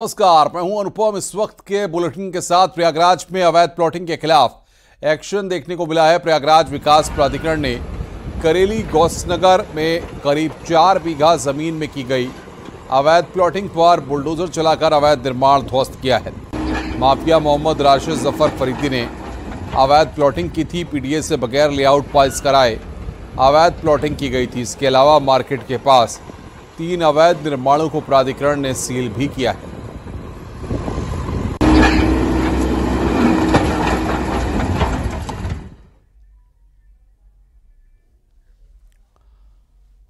नमस्कार, मैं हूं अनुपम। इस वक्त के बुलेटिन के साथ प्रयागराज में अवैध प्लॉटिंग के खिलाफ एक्शन देखने को मिला है। प्रयागराज विकास प्राधिकरण ने करेली गौसनगर में करीब 4 बीघा जमीन में की गई अवैध प्लॉटिंग पर बुलडोजर चलाकर अवैध निर्माण ध्वस्त किया है। माफिया मोहम्मद राशिद जफर फरीदी ने अवैध प्लॉटिंग की थी। पीडीए से बगैर लेआउट पास कराए अवैध प्लॉटिंग की गई थी। इसके अलावा मार्केट के पास 3 अवैध निर्माणों को प्राधिकरण ने सील भी किया है।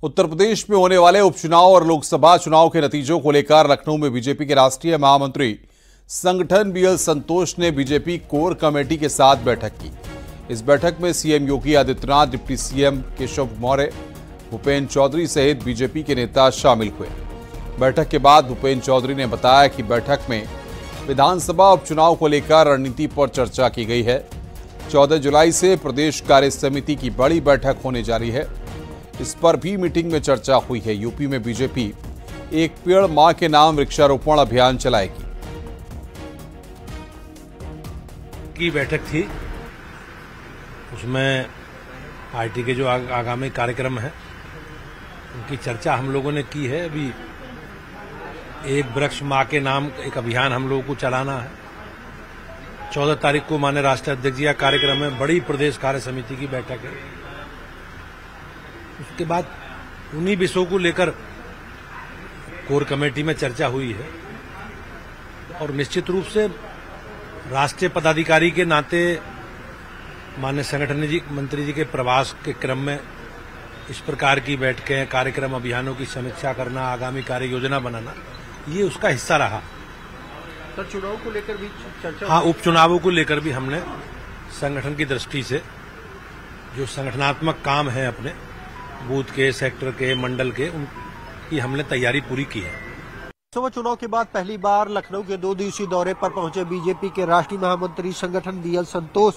उत्तर प्रदेश में होने वाले उपचुनाव और लोकसभा चुनाव के नतीजों को लेकर लखनऊ में बीजेपी के राष्ट्रीय महामंत्री संगठन बीएल संतोष ने बीजेपी कोर कमेटी के साथ बैठक की। इस बैठक में CM Yogi Adityanath, deputy CM Keshav Maurya, Bhupendra Chaudhary सहित बीजेपी के नेता शामिल हुए। बैठक के बाद भूपेन्द्र चौधरी ने बताया कि बैठक में विधानसभा उपचुनाव को लेकर रणनीति पर चर्चा की गई है। 14 जुलाई से प्रदेश कार्य समिति की बड़ी बैठक होने जा रही है। इस पर भी मीटिंग में चर्चा हुई है। यूपी में बीजेपी एक पेड़ मां के नाम वृक्षारोपण अभियान चलाएगी। की बैठक थी, उसमें पार्टी के जो आगामी कार्यक्रम है उनकी चर्चा हम लोगों ने की है। अभी एक वृक्ष मां के नाम एक अभियान हम लोगों को चलाना है। 14 तारीख को माननीय राष्ट्रीय अध्यक्ष जी का कार्यक्रम है। बड़ी प्रदेश कार्य समिति की बैठक है। उसके बाद उन्हीं विषयों को लेकर कोर कमेटी में चर्चा हुई है और निश्चित रूप से राष्ट्रीय पदाधिकारी के नाते माननीय संगठन जी मंत्री जी के प्रवास के क्रम में इस प्रकार की बैठकें, कार्यक्रम, अभियानों की समीक्षा करना, आगामी कार्य योजना बनाना, ये उसका हिस्सा रहा। सर, चुनाव को लेकर भी चर्चा? हाँ, उपचुनावों को लेकर भी हमने संगठन की दृष्टि से जो संगठनात्मक काम है अपने बूथ के, सेक्टर के, मंडल के, उनकी हमने तैयारी पूरी की है। लोकसभा चुनाव के बाद पहली बार लखनऊ के 2 दिवसीय दौरे पर पहुंचे बीजेपी के राष्ट्रीय महामंत्री संगठन बीएल संतोष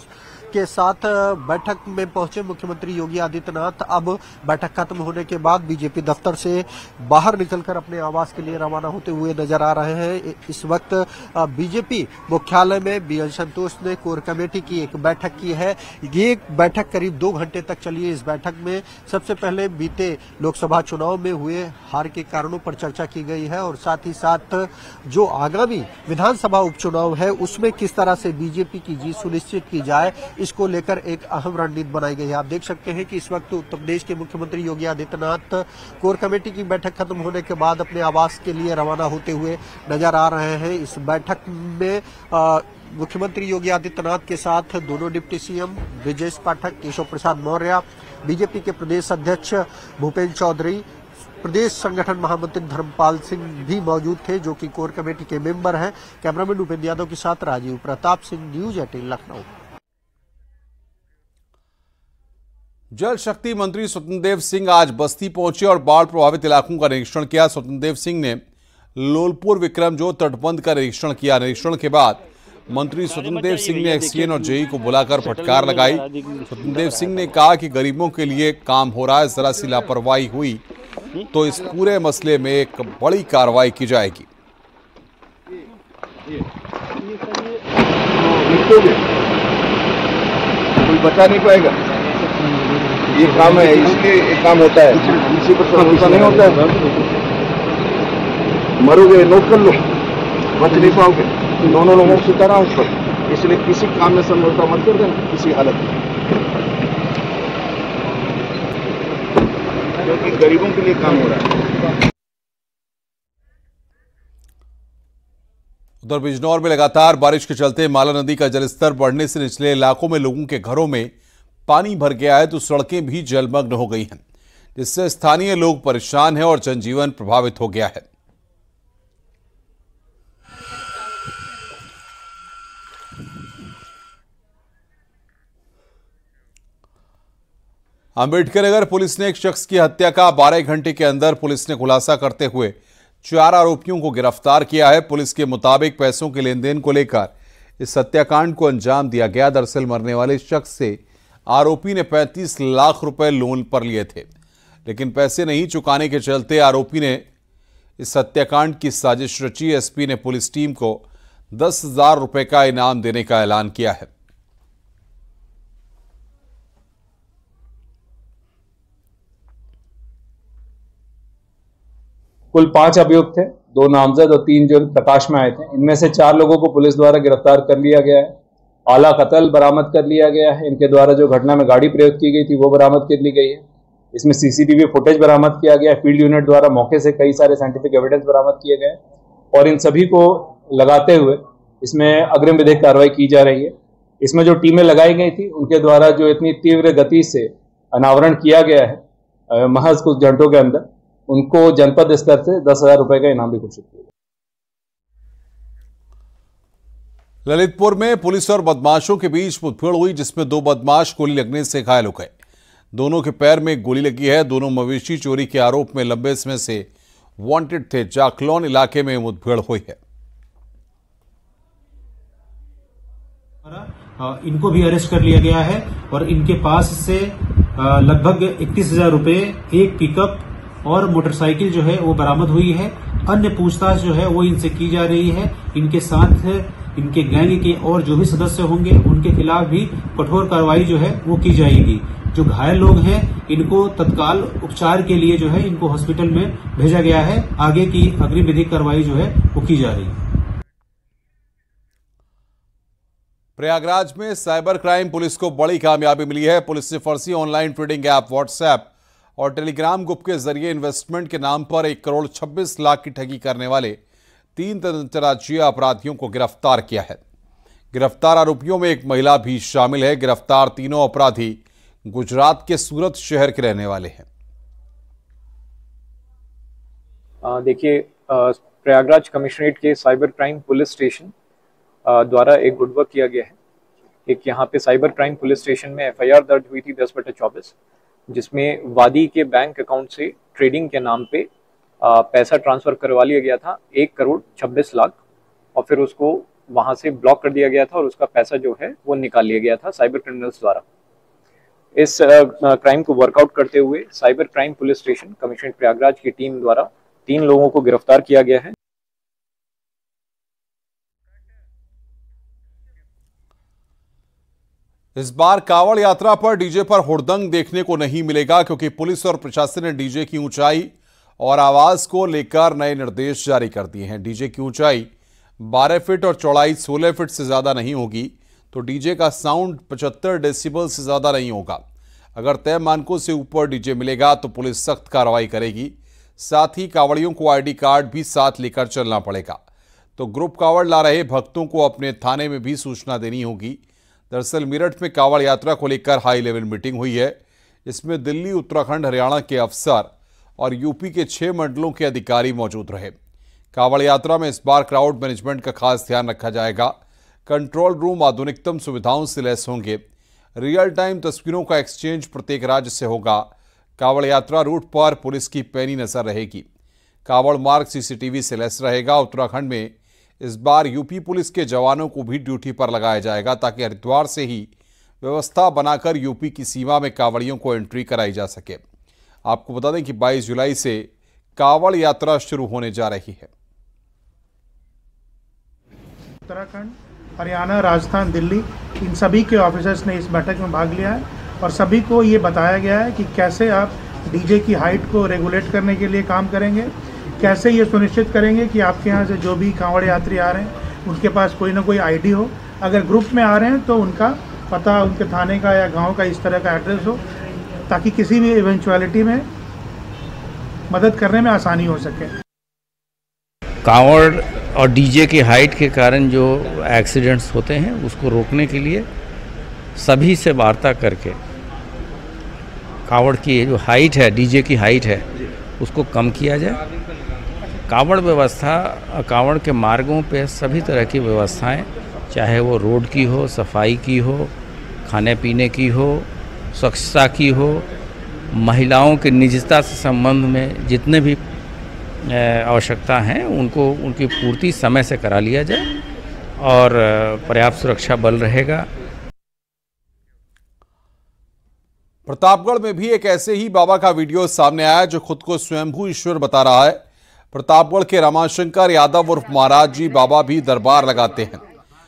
के साथ बैठक में पहुंचे मुख्यमंत्री योगी आदित्यनाथ अब बैठक खत्म होने के बाद बीजेपी दफ्तर से बाहर निकलकर अपने आवास के लिए रवाना होते हुए नजर आ रहे हैं। इस वक्त बीजेपी मुख्यालय में बीएल संतोष ने कोर कमेटी की एक बैठक की है। ये बैठक करीब 2 घंटे तक चली है। इस बैठक में सबसे पहले बीते लोकसभा चुनाव में हुए हार के कारणों पर चर्चा की गई है और साथ ही साथ जो आगामी विधानसभा उपचुनाव है उसमें किस तरह से बीजेपी की जीत सुनिश्चित की जाए, इसको लेकर एक अहम रणनीति बनाई गई है। आप देख सकते हैं कि इस वक्त उत्तर प्रदेश के मुख्यमंत्री योगी आदित्यनाथ कोर कमेटी की बैठक खत्म होने के बाद अपने आवास के लिए रवाना होते हुए नजर आ रहे हैं। इस बैठक में मुख्यमंत्री योगी आदित्यनाथ के साथ दोनों deputy CM Brajesh Pathak, Keshav Prasad Maurya, BJP के प्रदेश अध्यक्ष भूपेन्द्र चौधरी, प्रदेश संगठन महामंत्री धर्मपाल सिंह भी मौजूद थे, जो कि कोर कमेटी के मेंबर हैं। कैमरामैन उपेंद्र यादव के साथ राजीव प्रताप सिंह, न्यूज 18 लखनऊ। जल शक्ति मंत्री स्वतंत्र देव सिंह आज बस्ती पहुंचे और बाढ़ प्रभावित इलाकों का निरीक्षण किया। स्वतंत्र देव सिंह ने लोलपुर विक्रमजोत तटबंध का निरीक्षण किया। निरीक्षण के बाद मंत्री स्वतंत्र देव सिंह ने एक्सचेंज और जेई को बुलाकर फटकार लगाई। स्वतंत्र देव सिंह ने कहा कि गरीबों के लिए काम हो रहा है, जरा सी लापरवाही हुई तो इस पूरे मसले में एक बड़ी कार्रवाई की जाएगी। कोई बचा नहीं पाएगा, ये काम है, इसलिए एक काम होता है, किसी पर भरोसा नहीं होता है। मरोगे, नोट कर लो, बच नहीं पाओगे। दोनों लोगों को सुधारा उस पर, इसलिए किसी काम में समझौता मत कर देना किसी हालत में, क्योंकि गरीबों के लिए काम हो रहा है। उधर बिजनौर में लगातार बारिश के चलते माला नदी का जलस्तर बढ़ने से निचले इलाकों में लोगों के घरों में पानी भर गया है तो सड़कें भी जलमग्न हो गई हैं, जिससे स्थानीय लोग परेशान हैं और जनजीवन प्रभावित हो गया है। अंबेडकर नगर पुलिस ने एक शख्स की हत्या का 12 घंटे के अंदर पुलिस ने खुलासा करते हुए 4 आरोपियों को गिरफ्तार किया है। पुलिस के मुताबिक पैसों के लेन देन को लेकर इस हत्याकांड को अंजाम दिया गया। दरअसल मरने वाले शख्स से आरोपी ने 35 लाख रुपए लोन पर लिए थे, लेकिन पैसे नहीं चुकाने के चलते आरोपी ने इस हत्याकांड की साजिश रची एसपी ने पुलिस टीम को 10,000 रुपए का इनाम देने का ऐलान किया है। कुल 5 अभियुक्त थे, 2 नामजद और 3 जो प्रकाश में आए थे। इनमें से 4 लोगों को पुलिस द्वारा गिरफ्तार कर लिया गया है। आला कत्ल बरामद कर लिया गया है। इनके द्वारा जो घटना में गाड़ी प्रयोग की गई थी वो बरामद कर ली गई है। इसमें सीसीटीवी फुटेज बरामद किया गया है। फील्ड यूनिट द्वारा मौके से कई सारे साइंटिफिक एविडेंस बरामद किए गए और इन सभी को लगाते हुए इसमें अग्रिम विधिक कार्रवाई की जा रही है। इसमें जो टीमें लगाई गई थी उनके द्वारा जो इतनी तीव्र गति से अनावरण किया गया है महज कुछ घंटों के अंदर, उनको जनपद स्तर से 10,000 रुपए का इनाम भी घोषित किया। ललितपुर में पुलिस और बदमाशों के बीच मुठभेड़ हुई, जिसमें 2 बदमाश गोली लगने से घायल हो गए। दोनों के पैर में गोली लगी है। दोनों मवेशी चोरी के आरोप में लंबे समय से वांटेड थे। जाखलौन इलाके में मुठभेड़ हुई है। इनको भी अरेस्ट कर लिया गया है और इनके पास से लगभग 31,000 रुपए, एक पिकअप और मोटरसाइकिल जो है वो बरामद हुई है। अन्य पूछताछ जो है वो इनसे की जा रही है। इनके साथ इनके गैंग के और जो भी सदस्य होंगे उनके खिलाफ भी कठोर कार्रवाई जो है वो की जाएगी। जो घायल लोग हैं इनको तत्काल उपचार के लिए जो है इनको हॉस्पिटल में भेजा गया है। आगे की अग्रिम विधिक कार्रवाई जो है वो की जा रही है। प्रयागराज में साइबर क्राइम पुलिस को बड़ी कामयाबी मिली है। पुलिस ने फर्जी ऑनलाइन ट्रेडिंग ऐप व्हाट्सएप और टेलीग्राम ग्रुप के जरिए इन्वेस्टमेंट के नाम पर 1 करोड़ 26 लाख की ठगी करने वाले 3 अंतर्राज्यीय अपराधियों को गिरफ्तार किया है। गिरफ्तार आरोपियों में एक महिला भी शामिल है। गिरफ्तार तीनों अपराधी गुजरात के सूरत शहर के रहने वाले हैं। देखिए, प्रयागराज कमिश्नरेट के साइबर क्राइम पुलिस स्टेशन द्वारा एक गुड वर्क किया गया है। एक यहाँ पे साइबर क्राइम पुलिस स्टेशन में FIR दर्ज हुई थी 10/24, जिसमें वादी के बैंक अकाउंट से ट्रेडिंग के नाम पे पैसा ट्रांसफर करवा लिया गया था 1 करोड़ 26 लाख, और फिर उसको वहां से ब्लॉक कर दिया गया था और उसका पैसा जो है वो निकाल लिया गया था साइबर क्रिमिनल्स द्वारा। इस क्राइम को वर्कआउट करते हुए cyber crime police station commissionerate Prayagraj की टीम द्वारा 3 लोगों को गिरफ्तार किया गया है। इस बार कांवड़ यात्रा पर डीजे पर हुड़दंग देखने को नहीं मिलेगा, क्योंकि पुलिस और प्रशासन ने डीजे की ऊंचाई और आवाज को लेकर नए निर्देश जारी कर दिए हैं। डीजे की ऊंचाई 12 फीट और चौड़ाई 16 फीट से ज्यादा नहीं होगी, तो डीजे का साउंड 75 डेसिबल से ज्यादा नहीं होगा। अगर तय मानकों से ऊपर डीजे मिलेगा तो पुलिस सख्त कार्रवाई करेगी। साथ ही कांवड़ियों को ID कार्ड भी साथ लेकर चलना पड़ेगा। तो ग्रुप कांवड़ ला रहे भक्तों को अपने थाने में भी सूचना देनी होगी। दरअसल मेरठ में कांवड़ यात्रा को लेकर हाई लेवल मीटिंग हुई है। इसमें दिल्ली, उत्तराखंड, हरियाणा के अफसर और यूपी के 6 मंडलों के अधिकारी मौजूद रहे। कांवड़ यात्रा में इस बार क्राउड मैनेजमेंट का खास ध्यान रखा जाएगा। कंट्रोल रूम आधुनिकतम सुविधाओं से लैस होंगे। रियल टाइम तस्वीरों का एक्सचेंज प्रत्येक राज्य से होगा। कांवड़ यात्रा रूट पर पुलिस की पैनी नजर रहेगी। कांवड़ मार्ग CCTV से लैस रहेगा। उत्तराखंड में इस बार यूपी पुलिस के जवानों को भी ड्यूटी पर लगाया जाएगा, ताकि हरिद्वार से ही व्यवस्था बनाकर यूपी की सीमा में कांवड़ियों को एंट्री कराई जा सके। आपको बता दें कि 22 जुलाई से कांवड़ यात्रा शुरू होने जा रही है। उत्तराखंड, हरियाणा, राजस्थान, दिल्ली, इन सभी के ऑफिसर्स ने इस बैठक में भाग लिया है और सभी को ये बताया गया है कि कैसे आप डीजे की हाइट को रेगुलेट करने के लिए काम करेंगे, कैसे ये सुनिश्चित करेंगे कि आपके यहाँ से जो भी कांवड़ यात्री आ रहे हैं उनके पास कोई ना कोई ID हो। अगर ग्रुप में आ रहे हैं तो उनका पता उनके थाने का या गांव का इस तरह का एड्रेस हो, ताकि किसी भी इवेंचुअलिटी में मदद करने में आसानी हो सके। कांवड़ और डीजे की हाइट के कारण जो एक्सीडेंट्स होते हैं उसको रोकने के लिए सभी से वार्ता करके कांवड़ की जो हाइट है, डीजे की हाइट है, उसको कम किया जाए। कांवड़ व्यवस्था, कांवड़ के मार्गों पे सभी तरह की व्यवस्थाएं, चाहे वो रोड की हो, सफाई की हो, खाने पीने की हो, स्वच्छता की हो, महिलाओं की निजता से संबंध में जितने भी आवश्यकता हैं उनको उनकी पूर्ति समय से करा लिया जाए और पर्याप्त सुरक्षा बल रहेगा। प्रतापगढ़ में भी एक ऐसे ही बाबा का वीडियो सामने आया जो खुद को स्वयंभू ईश्वर बता रहा है। प्रतापगढ़ के रमाशंकर यादव उर्फ महाराज जी बाबा भी दरबार लगाते हैं।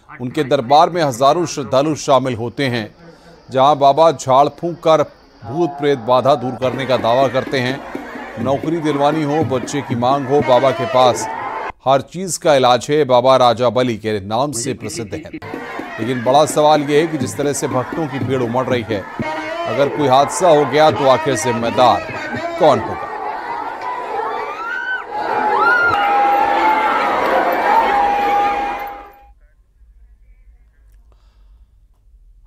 उनके दरबार में हजारों श्रद्धालु शामिल होते हैं, जहां बाबा झाड़ फूंक कर भूत प्रेत बाधा दूर करने का दावा करते हैं। नौकरी दिलवानी हो, बच्चे की मांग हो, बाबा के पास हर चीज का इलाज है। बाबा राजा बली के नाम से प्रसिद्ध है। लेकिन बड़ा सवाल यह है कि जिस तरह से भक्तों की भीड़ उमड़ रही है, अगर कोई हादसा हो गया तो आखिर जिम्मेदार कौन होगा?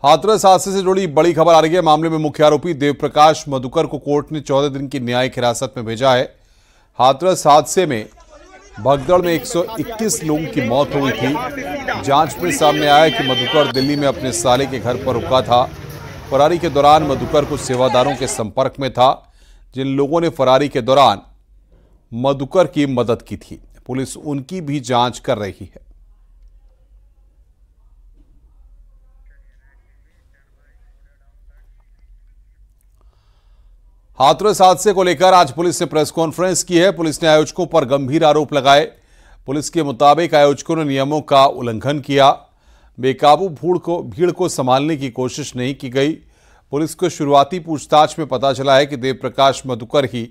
हाथरस हादसे से जुड़ी बड़ी खबर आ रही है। मामले में मुख्य आरोपी देवप्रकाश मधुकर को कोर्ट ने 14 दिन की न्यायिक हिरासत में भेजा है। हाथरस हादसे में भगदड़ में 121 लोगों की मौत हुई थी। जांच में सामने आया कि मधुकर दिल्ली में अपने साले के घर पर रुका था। फरारी के दौरान मधुकर कुछ सेवादारों के संपर्क में था, जिन लोगों ने फरारी के दौरान मधुकर की मदद की थी। पुलिस उनकी भी जांच कर रही है। हाथरस हादसे को लेकर आज पुलिस ने प्रेस कॉन्फ्रेंस की है। पुलिस ने आयोजकों पर गंभीर आरोप लगाए। पुलिस के मुताबिक आयोजकों ने नियमों का उल्लंघन किया। बेकाबू भीड़ को संभालने की कोशिश नहीं की गई। पुलिस को शुरुआती पूछताछ में पता चला है कि देवप्रकाश मधुकर ही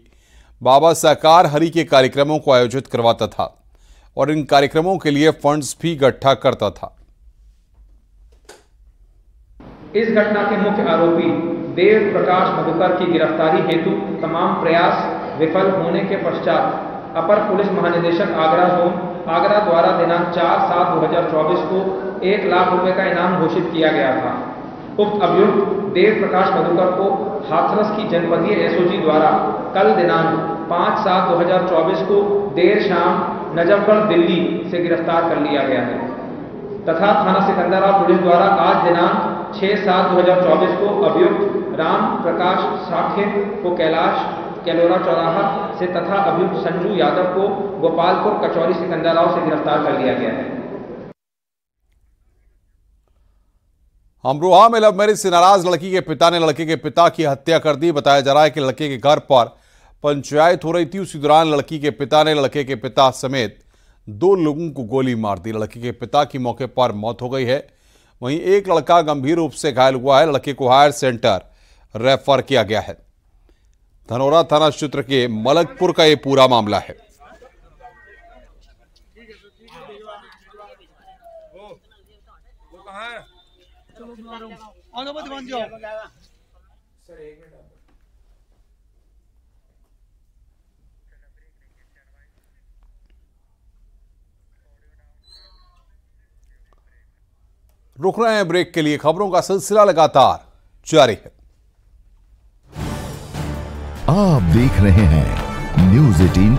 बाबा साकार हरि के कार्यक्रमों को आयोजित करवाता था और इन कार्यक्रमों के लिए फंड्स भी इकट्ठा करता था। इस घटना के मुख्य आरोपी देव प्रकाश मधुकर की गिरफ्तारी हेतु तमाम प्रयास विफल होने के पश्चात अपर पुलिस महानिदेशक आगरा जोन आगरा द्वारा दिनांक 4/7/2024 को 1 लाख रुपए का इनाम घोषित किया गया था। उक्त अभियुक्त देव प्रकाश मधुकर को हाथरस की जनपदीय एसओजी द्वारा कल दिनांक 5/7/2024 को देर शाम नजफगढ़ दिल्ली से गिरफ्तार कर लिया गया है तथा थाना सिकंदराबाद पुलिस द्वारा आज दिनांक 6/7/2024 को अभियुक्त राम प्रकाश साठे को कैलोरा चौराहा से तथा अभियुक्त संजू यादव को गोपालपुर कचौरी सिकंदराबाद से गिरफ्तार कर लिया गया है। अमरोहा में लव मैरिज से नाराज लड़की के पिता ने लड़के के पिता की हत्या कर दी। बताया जा रहा है कि लड़के के घर पर पंचायत हो रही थी। उसी दौरान लड़की के पिता ने लड़के के पिता समेत 2 लोगों को गोली मार दी। लड़के के पिता की मौके पर मौत हो गई है। वहीं एक लड़का गंभीर रूप से घायल हुआ है। लड़के को हायर सेंटर रेफर किया गया है। धनौरा थाना क्षेत्र के मलकपुर का यह पूरा मामला है। रुक रहे हैं ब्रेक के लिए। खबरों का सिलसिला लगातार जारी है। आप देख रहे हैं न्यूज़ 18